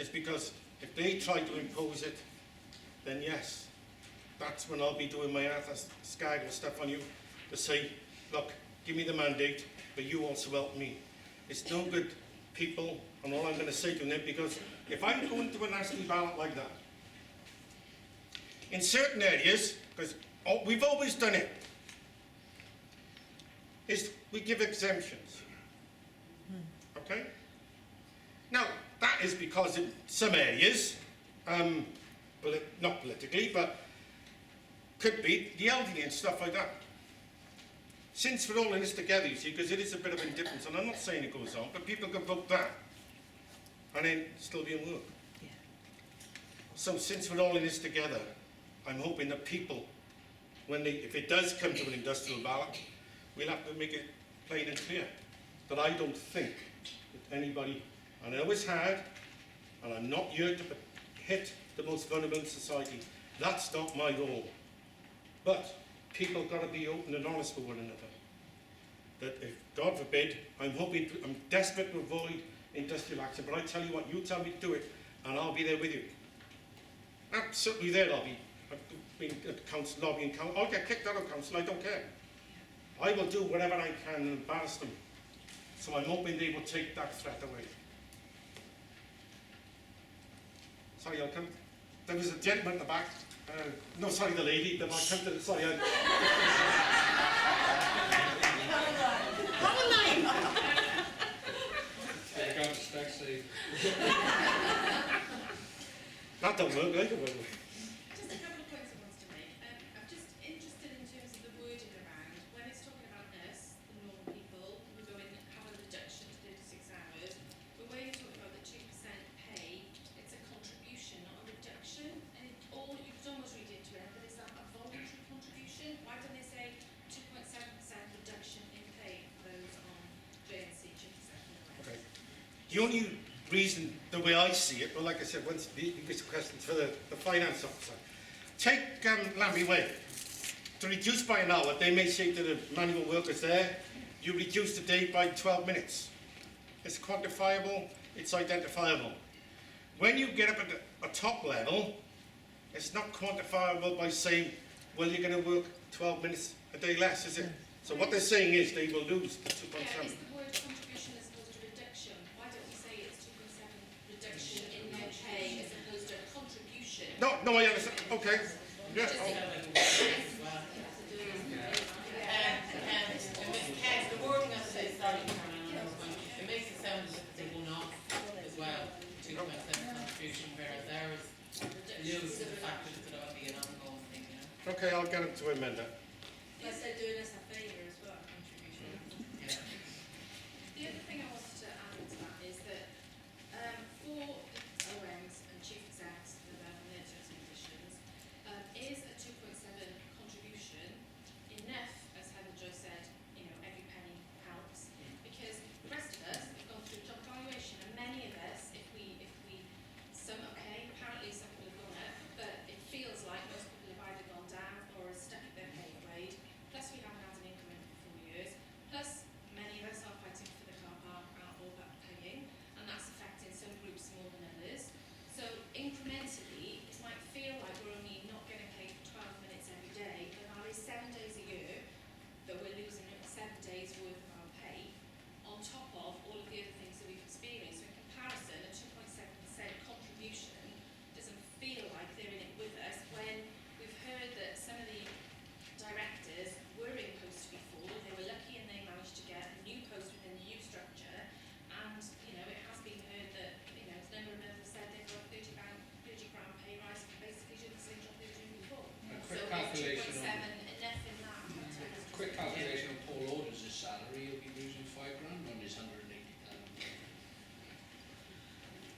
is because if they try to impose it, then yes, that's when I'll be doing my Arthur Scargill stuff on you to say, look, give me the mandate, but you also help me. It's no good, people, and all I'm going to say to them, because if I'm going to a nasty ballot like that, in certain areas, because we've always done it, is we give exemptions. Okay? Now, that is because in some areas, not politically, but could be the elderly and stuff like that. Since we're all in this together, you see, because it is a bit of indifference, and I'm not saying it goes on, but people can vote that and then still be in work. Yeah. So since we're all in this together, I'm hoping that people, if it does come to an industrial ballot, we'll have to make it plain and clear that I don't think that anybody, and I always had, and I'm not here to hit the most vulnerable in society. That's not my role. But people got to be open and honest with one another. That if, God forbid, I'm desperate to avoid industrial action, but I tell you what, you tell me to do it, and I'll be there with you. Absolutely there I'll be. I've been at council, lobbying council. I'll get kicked out of council, I don't care. I will do whatever I can and embarrass them. So I'm hoping they will take that threat away. Sorry, I'll come. There was a gentleman at the back. No, sorry, the lady. Then I'll come to the. Sorry, Caroline. That don't work either, by the way. Just a couple of points I wanted to make. I'm just interested in terms of the wording around when it's talking about us, the normal people, who go in and have a reduction to 36 hours. But when you're talking about the 2% pay, it's a contribution, not a reduction. And you could almost read into it, but is that a voluntary contribution? Why don't they say 2.7% reduction in pay for those on JNC, chief executive? Okay. The only reason, the way I see it, well, like I said, once the questions for the finance officer. Take Lambie Way. To reduce by an hour, they may say to the manual workers there, you reduce the day by 12 minutes. It's quantifiable, it's identifiable. When you get up at a top level, it's not quantifiable by saying, well, you're going to work 12 minutes a day less, is it? So what they're saying is they will lose the 2.7. Yeah, is the word contribution as opposed to reduction? Why don't we say it's 2.7 reduction in their pay as opposed to contribution? No, I understand. Okay. Yeah. The wording of it, sorry, it makes it sound as if they will not as well, 2.7 contribution, whereas ours lose the fact that it's going to be an ongoing thing, you know. Okay, I'll get them to amend that. Yes, they're doing us a favour as well, contribution. Yeah. The other thing I wanted to add to that is that for OMs and chief execs and their terms and conditions, is a 2.7 contribution enough, as Heather Joyce said, you know, every penny helps, because the rest of us have gone through job evaluation, and many of us, apparently some people have gone up, but it feels like most people have either gone down or are stuck at their pay grade, plus we haven't had an increment for 4 years, plus many of us are fighting for the car park, aren't all that paying, and that's affecting some groups more than others. So incrementally, it might feel like we're only not getting paid for 12 minutes every day, but now there's 7 days a year that we're losing 7 days worth of our pay, on top of all of the other things that we've experienced. So in comparison, a 2.7% contribution doesn't feel like they're in it with us, when we've heard that some of the directors were in posts before, they were lucky and they managed to get a new post within the new structure, and you know, it has been heard that, you know, a number of them have said they've got £30 pay rise and basically do the same job they were doing before. A quick So calculation 2.7 enough in that. Quick calculation of Paul Orders' salary, he'll be losing £5 on his 180,000.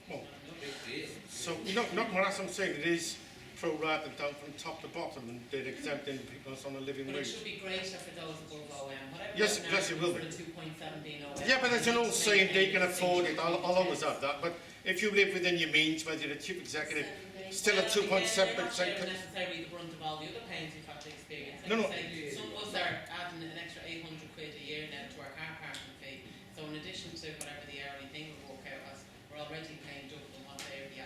Well, No big deal. so not what I'm saying. It is pro-rata down from top to bottom, and they're exempting people on a living But it wage. should be greater for those above OM. Whatever Yes, the yes, it will for be. the 2.7 being OM. Yeah, but there's an old saying, they can afford it. I'll always have that. But if you live within your means, whether you're a chief executive, still a 2.7%. They're not necessarily the brunt of all the other pains we've had to experience. No, no. Some of us are adding an extra £800 a year now to our car parking fee. So in addition to whatever the hourly thing will work out as, we're already paying double than what they already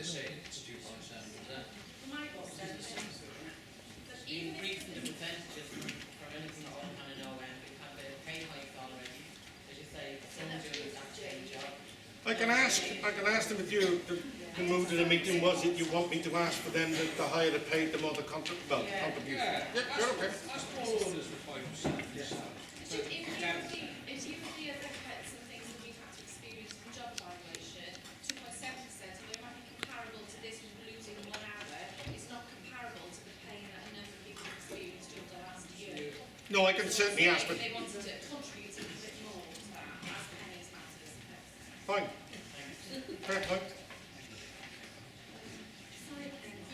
just saying it's 2.7%. My boss said that even Increasing the if percentages from anything that I kind of know, and we've had the pay hikes already, as you say, someone doing the exact same job. I can ask them if the mood of the meeting was that you want me to ask for them the higher the pay, the more the contribution. Yeah, You're okay. that's more orders for 5% of the salary. if you would be ever had some things that we've had to experience from job evaluation, 2.7%, although it might be comparable to this with losing 1 hour, it's not comparable to the pain that a number of people have experienced over the last year. No, I can certainly ask, but If they wanted to contribute a bit more to that, as pennies matters. fine. Fair point.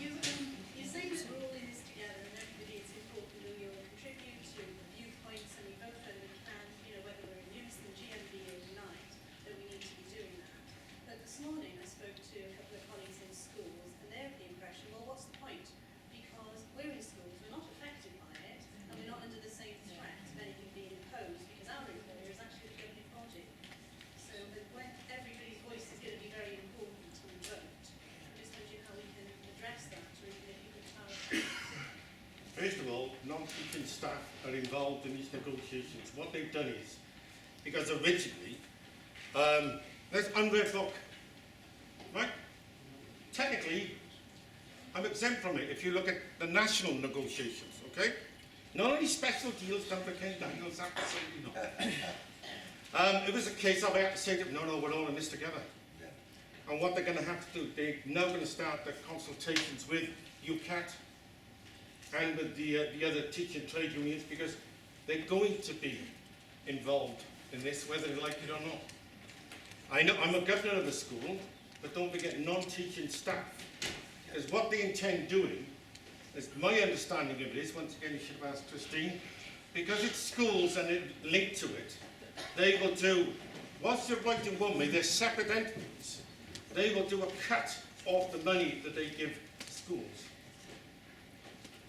You say that we're all in this together and everybody, it's important that we all contribute to the viewpoints and we vote when we can, whether we're in Newston, GMB or Unite, that we need to be doing that. But this morning I spoke to a couple of colleagues in schools and they're of the impression, well, what's the point? Because we're in schools, we're not affected by it and we're not under the same threat of anything being imposed because our employer is actually the governing body. So that when everybody's voice is going to be very important when we vote, I'm just wondering how we can address that or even if you could clarify. First of all, non-teaching staff are involved in these negotiations. What they've done is, because originally, there's unread book, right? Technically, I'm exempt from it if you look at the national negotiations, okay? Not only special deals, complicated deals, absolutely not. It was a case of I had to say to them, no, we're all in this together. And what they're going to have to do, they're now going to start the consultations with UCAT and with the other teaching trade unions because they're going to be involved in this, whether they like it or not. I know I'm a governor of the school, but don't forget non-teaching staff. Because what they intend doing, as my understanding of it is, once again you should have asked Christine, because it's schools and it's linked to it, they will do, whilst you're writing one way, they're separate entities. They will do a cut off the money that they give schools.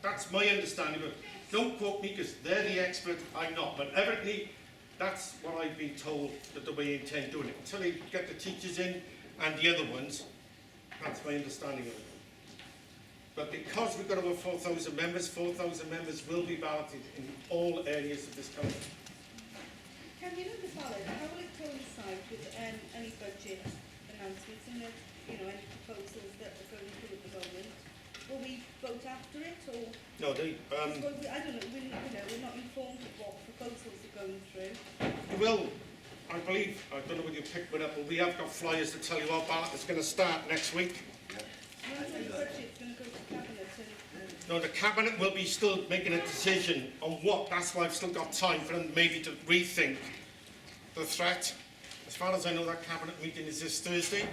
That's my understanding of it. Don't quote me because they're the expert, I'm not. But evidently, that's what I've been told that the way they intend doing it. Until they get the teachers in and the other ones, that's my understanding of it. But because we've got over 4,000 members will be balloted in all areas of this country. Can you know the ballot, how will it coincide with any budget announcements and any proposals that are going through at the moment? Will we vote after it or? No, they, I don't know, we're not informed of what proposals are going through. you will, I believe, I don't know whether you picked one up, but we have got flyers to tell you our ballot is going to start next week. When's the budget going to go to Cabinet and? No, the Cabinet will be still making a decision on what, that's why I've still got time for them maybe to rethink the threat. As far as I know, that Cabinet meeting is this Thursday,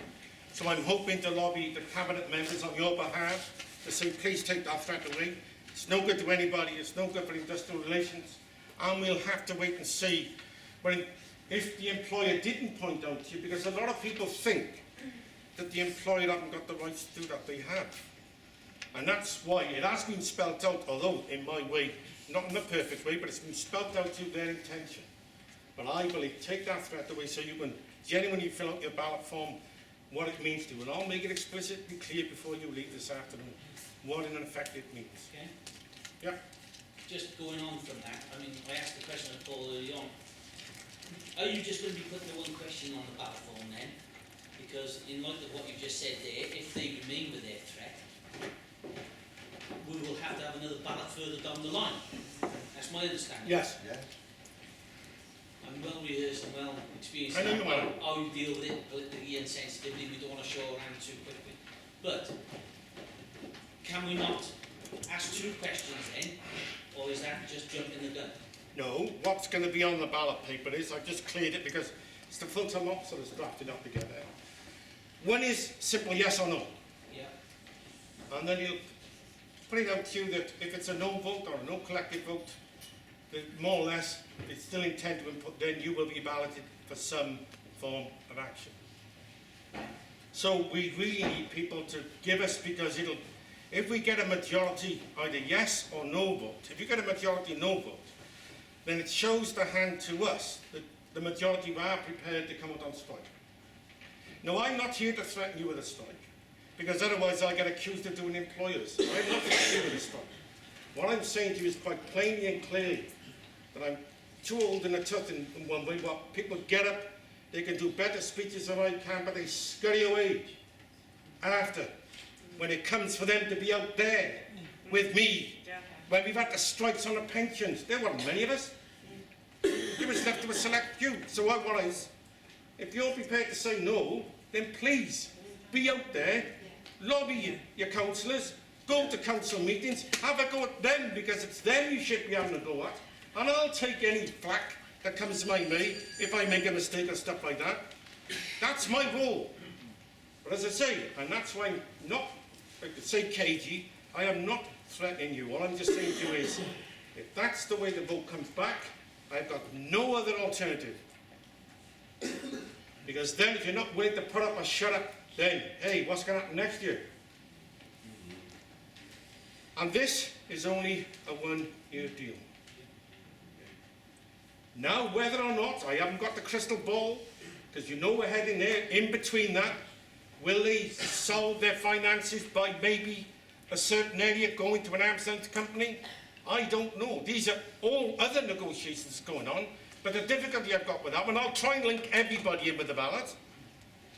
so I'm hoping to lobby the Cabinet members on your behalf to say, please take that threat away. It's no good to anybody, it's no good for industrial relations, and we'll have to wait and see when, if the employer didn't point out to you, because a lot of people think that the employer hasn't got the rights to do that, they have. And that's why it has been spelt out, although in my way, not in a perfect way, but it's been spelt out to their intention. But I believe, take that threat away so you can genuinely fill out your ballot form what it means to you. And I'll make it explicitly clear before you leave this afternoon what in effect it means. Okay. Yeah. Just going on from that, I mean, I asked the question of Paul early on. Are you just going to be putting the one question on the ballot form then? Because in light of what you just said there, if they remain with their threat, we will have to have another ballot further down the line. That's my understanding. Yes. Yeah. I'm well rehearsed and well experienced I know you in are. how you deal with it politically and sensitively. We don't want to show around too quickly. But can we not ask two questions then, or is that just jumping the gun? No, what's going to be on the ballot paper is, I've just cleared it because it's the full-time officer that's drafted up together. One is simple yes or no. Yeah. And then he'll put it out to you that if it's a no vote or a no collective vote, that more or less it's still intended to input, then you will be balloted for some form of action. So we really need people to give us, because it'll, if we get a majority either yes or no vote, if you get a majority no vote, then it shows the hand to us that the majority are prepared to come out on strike. Now, I'm not here to threaten you with a strike. because otherwise I get accused of doing employers. I have nothing to do with this strike. What I'm saying to you is quite plainly and clearly that I'm too old in the tooth in one way. What people get up, they can do better speeches than I can, but they scurry away after, when it comes for them to be out there with me, when we've had the strikes on the pensions. There weren't many of us. It was left to a select few. So what I is, if you're prepared to say no, then please be out there, lobby your councillors, go to council meetings, have a go at them, because it's them you should be having a go at. And I'll take any flack that comes my way if I make a mistake or stuff like that. That's my role. But as I say, and that's why I'm not, I could say cagey, I am not threatening you. All I'm just saying to you is, if that's the way the vote comes back, I've got no other alternative. Because then if you're not willing to put up or shut up, then, hey, what's going to happen next year? And this is only a one-year deal. Now, whether or not, I haven't got the crystal ball, because you know we're heading there, in between that, will they solve their finances by maybe a certain area going to an arm's length company? I don't know. These are all other negotiations going on, but the difficulty I've got with that, and I'll try and link everybody in with the ballot,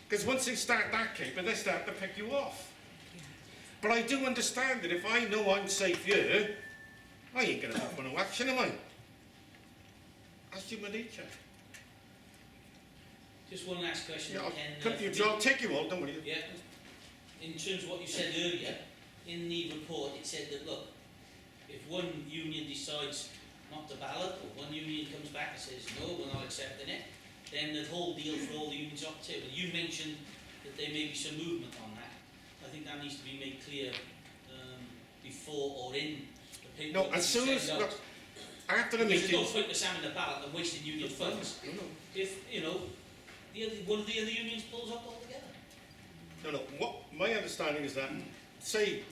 because once they start that caper, they start to pick you off. But I do understand that if I know I'm safe here, I ain't going to have no action, am I? That's human nature. Just one last question. Yeah, I'll Ken, cut to your job, take you all, don't worry. Yeah. In terms of what you said earlier, in the report it said that, look, if one union decides not to ballot, or one union comes back and says, no, we're not accepting it, then the whole deal for all the unions off the table. You mentioned that there may be some movement on that. I think that needs to be made clear before or in the paper. No, as soon as, look, after the Because meeting... there's no point in Sam in the ballot and wasting union funds. If, you know, one of the other unions pulls up altogether. No, what my understanding is that, say,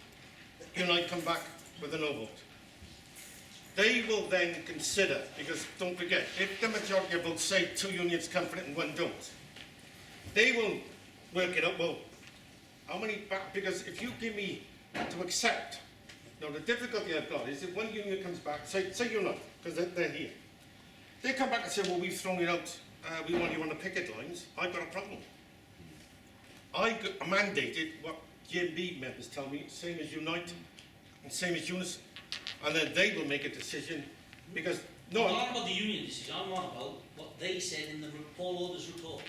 you and I come back with a no vote. They will then consider, because don't forget, if the majority of votes say 2 unions come for it and 1 don't, they will work it out, well, how many back, because if you give me to accept, now the difficulty I've got is if one union comes back, say you're not, because they're here, they come back and say, well, we've thrown it out, we want you on the picket lines, I've got a problem. I mandated what GMB members tell me, same as Unite and same as Unison, and then they will make a decision, because no, I'm not about the union decision, I'm on about what they said in the Paul Orders report.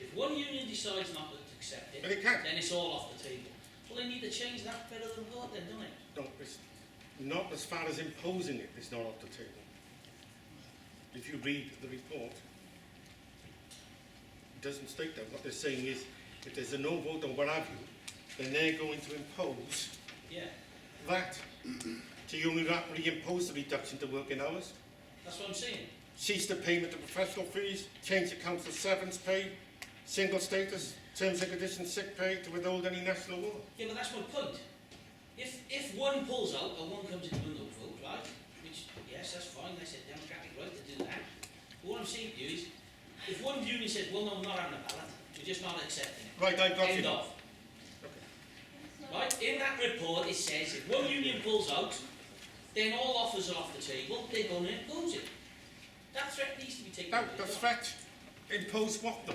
If one union decides not to accept it, but it can't. then it's all off the table. Well, they need to change that bit of the report then, don't they? No, it's not as far as imposing it, it's not off the table. If you read the report, it doesn't state that. What they're saying is, if there's a no vote or what have you, then they're going to impose that to unilaterally impose the reduction to working hours, That's what I'm saying. cease the payment of professional fees, change the council severance pay, single status, terms and conditions sick pay to withhold any national award. Yeah, but that's my point. If one pulls out or one comes into a no vote, right, which, yes, that's fine, that's a democratic right to do that. But what I'm saying to you is, if one union says, well, no, we're not having a ballot, we're just not accepting it. Right, I've got End you. of. Right, in that report it says if one union pulls out, then all offers are off the table, they're going to impose it. That threat needs to be taken. Now, the threat impose what though?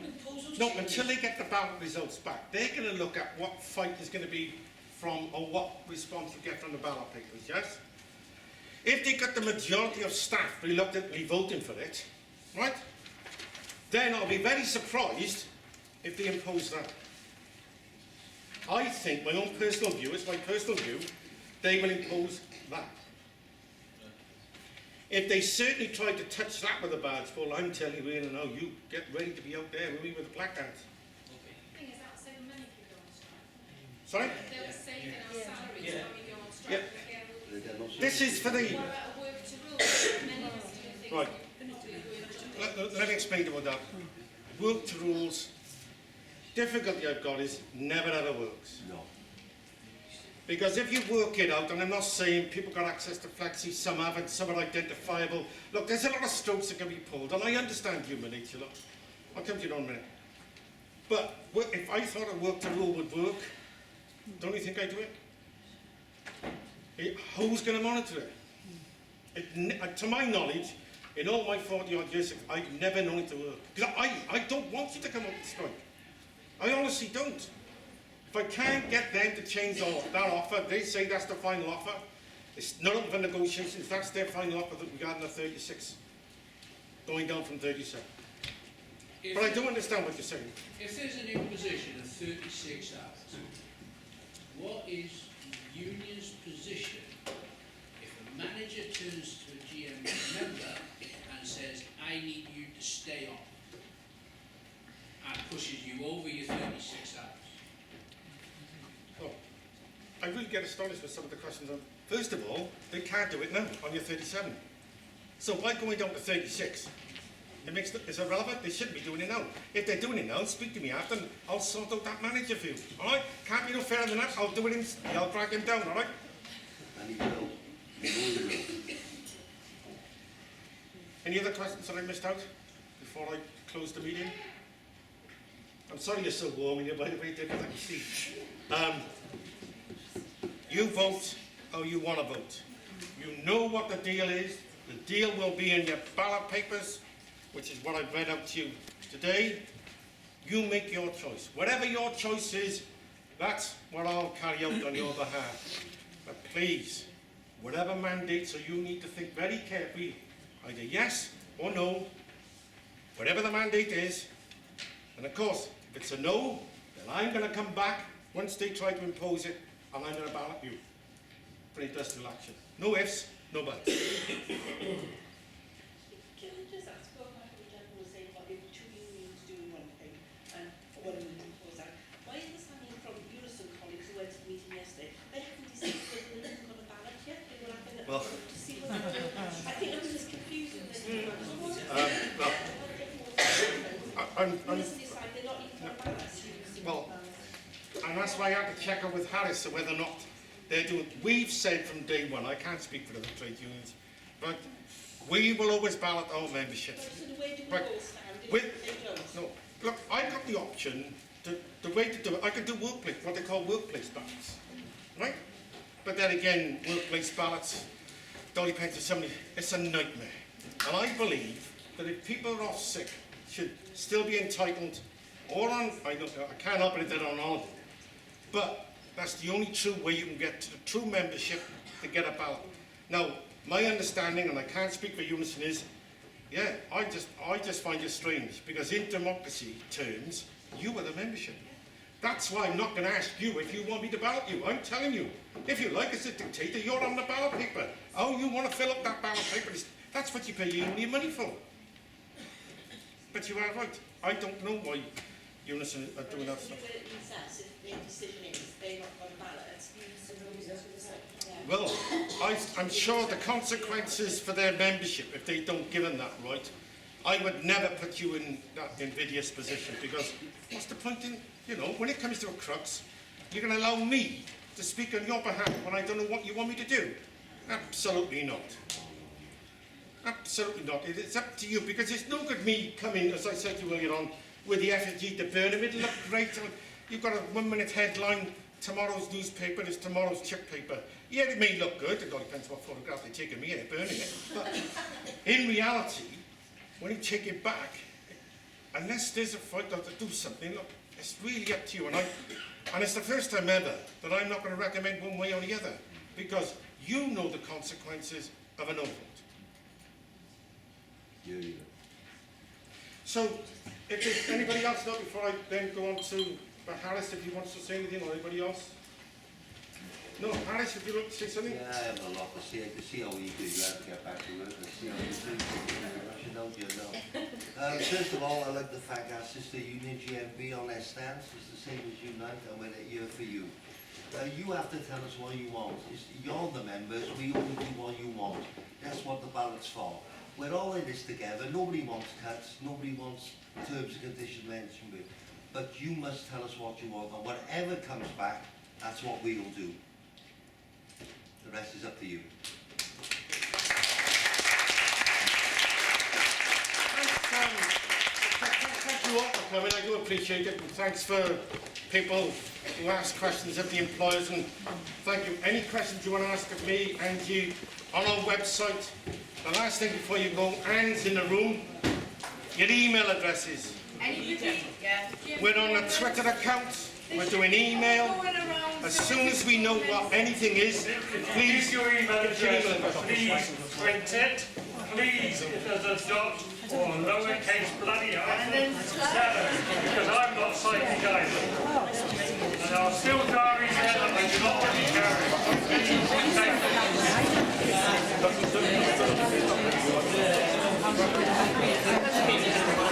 Impose those No, changes. until they get the ballot results back, they're going to look at what fight is going to be from, or what response you get from the ballot papers, yes? If they got the majority of staff reluctantly voting for it, right, then I'll be very surprised if they impose that. I think, my own personal view, it's my personal view, they will impose that. If they certainly try to touch that with a barge pole, I'm telling you, now, you get ready to be out there with me with the placards. Okay. The thing is, that will save money if you go on strike. Sorry? They'll save in our salaries Yeah. when we go on strike. Yeah. Again, This is for the... what about a work to rule? Many of us do things Right. that not doing work to rule. Let me explain about that. Work to rules. Difficulty I've got is never ever works. No. Because if you work it out, and I'm not saying people got access to flexi, some haven't, some are identifiable. Look, there's a lot of strokes that can be pulled, and I understand human nature, look. I'll come to you in a minute. But if I thought a work to rule would work, don't you think I'd do it? Who's going to monitor it? To my knowledge, in all my 40-odd years, I've never known it to work. Because I don't want you to come up with strike. I honestly don't. If I can't get them to change that offer, they say that's the final offer. It's not up for negotiations, that's their final offer that we got in the 36. Going down from 37. But I don't understand what you're saying. If there's an imposition of 36 hours, what is the union's position if a manager turns to a GMB member and says, I need you to stay on, and pushes you over your 36 hours? Oh, I really get astonished with some of the questions. First of all, they can't do it now on your 37. So by going down to 36, it's irrelevant. They shouldn't be doing it now. If they're doing it now, speak to me after and I'll sort out that manager for you. All right? Can't be no fairer than that. I'll do it. I'll drag him down. All right? And he will. He will. Any other questions that I missed out before I close the meeting? I'm sorry you're so warm in here, by the way, David. I can see. You vote how you want to vote. You know what the deal is. The deal will be in your ballot papers, which is what I've read out to you today. You make your choice. Whatever your choice is, that's what I'll carry out on your behalf. But please, whatever mandate, so you need to think very carefully, either yes or no, whatever the mandate is. And of course, if it's a no, then I'm going to come back once they try to impose it, and I'm going to ballot you for industrial action. No ifs, no buts. Can I just ask, going back to the gentleman was saying about if two unions doing one thing and one union pulls out, my understanding from Unison colleagues who went to the meeting yesterday, they haven't decided whether they're looking on a ballot yet. They were having Well, to see whether I think I'm just confused with this. Unison decided they're not even on a ballot. Well, and that's why I had to check up with Harris so whether or not they're doing. We've said from day one, I can't speak for the trade unions, but we will always ballot our membership. So the way do we Right. all stand if With- they don't? No, look, I've got the option, the way to do it, I can do workplace, what they call workplace ballots, right? But then again, workplace ballots, don't depend to somebody, it's a nightmare. And I believe that if people are off sick, should still be entitled, or on, I can't help it if they're on holiday, but that's the only true way you can get to the true membership to get a ballot. Now, my understanding, and I can't speak for Unison, is, yeah, I just find it strange, because in democracy terms, you are the membership. That's why I'm not going to ask you if you want me to ballot you. I'm telling you, if you like as a dictator, you're on the ballot paper. Oh, you want to fill up that ballot paper, that's what you pay your money for. But you are right. I don't know why Unison are doing that stuff. If the decision is they're not on ballots, Well, I'm sure the consequences for their membership, if they don't give them that right, I would never put you in that invidious position, because what's the point in, when it comes to a crux, you're going to allow me to speak on your behalf when I don't know what you want me to do? Absolutely not. Absolutely not. It's up to you, because it's no good me coming, as I said to you earlier on, with the effigy to burn him. It'll look great. You've got a 1-minute headline, tomorrow's newspaper is tomorrow's chip paper. Yeah, it may look good, it all depends what photograph they're taking me and burning it. But in reality, when you take it back, unless there's a fight or to do something, look, it's really up to you. And it's the first time ever that I'm not going to recommend one way or the other, because you know the consequences of a no vote. Yeah. So, if there's anybody else now, before I then go on to Harris, if he wants to say anything, or anybody else? No, Harris, if you want to say something? Yeah, I have a lot to say. I can see how eager you are to get back to work. I see how you do. You know, you know. First of all, I like the fact that Sister Union GMB on their stance is the same as Unite, and we're here for you. You have to tell us what you want. You're the members, we only do what you want. That's what the ballot's for. We're all in this together. Nobody wants cuts, nobody wants terms and conditions mentioned. But you must tell us what you want, and whatever comes back, that's what we'll do. The rest is up to you. Thank you all for coming. I do appreciate it. And thanks for people who ask questions of the employers. And thank you. Any questions you want to ask of me and you on our website. The last thing before you go, Anne's in the room. Your email addresses. We're on a Twitter account. We're doing email. As soon as we know what anything is, please Use your email give your email address. address. Please print it. Please, if there's a dot or lowercase bloody I, because I'm not psychic either. And there are still diaries there that I do not want to carry. Thank you.